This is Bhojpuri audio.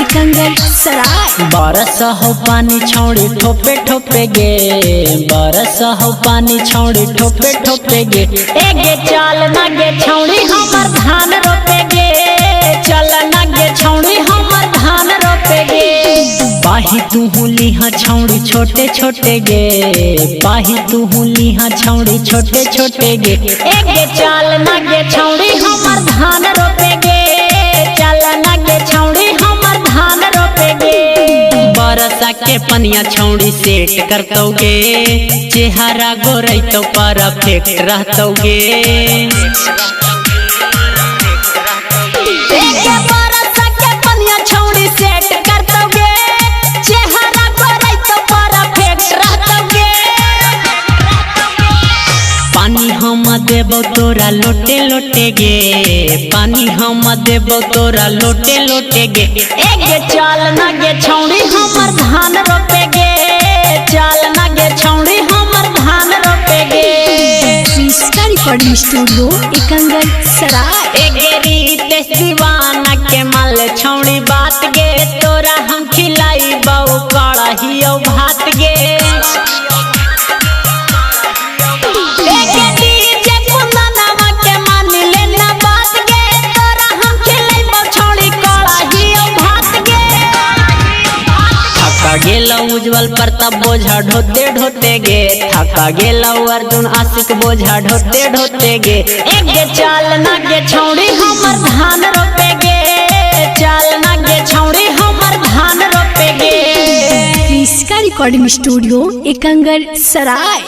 एकंगल सराय। बरस हो पानी छौड़ी ठोपे ठोपे गे, बरस हो पानी छौड़ी ठोपे ठोपे गे। एगे चल ना गे छौड़ी हमर धान रोपे गे, चल ना गे छौड़ी हमर धान रोपे गे। पाही तू लिहा छौड़ी छोटे छोटे गे, पाही तू लिहा छौड़ी छोटे छोटे गे। एगे चल ना गे छौड़ी हमर धान रोपे गे, चल ना गे छौड़ी हमर धान रोपे गे। बरसा के पनिया छौड़ी सेट करतोगे, चेहरा गोरैतो परफेक्ट रहतोगे। बरसा के पनिया छौड़ी सेट करतोगे, चेहरा गोरैतो परफेक्ट रहतोगे। पानी हम देबो तोरा लोटे लोटे गे, पानी हम देबो तोरा लोटे लोटे गे। एगे चल ना गे छौड़ी हमर धान रोपे गे, चल ना गे छौड़ी हमर धान रोपे गे। इसका रिकॉर्डिंग स्टूडियो एकंगल सराय। एगे रीतेश दीवाना के माल छौड़ी बात गे, तोरा हम खिलाई बहु कड़हियो भात गे। गेला उज्जवल प्रताप बोझा ढोते ढोते गे, थका गेला अर्जुन आशिक बोझा ढोते ढोते गे। एगे चल ना गे छौड़ी हमर धान रोपे गे, चल ना गे छौड़ी हमर धान रोपे गे। इसका रिकॉर्डिंग स्टूडियो एकंगल सराय।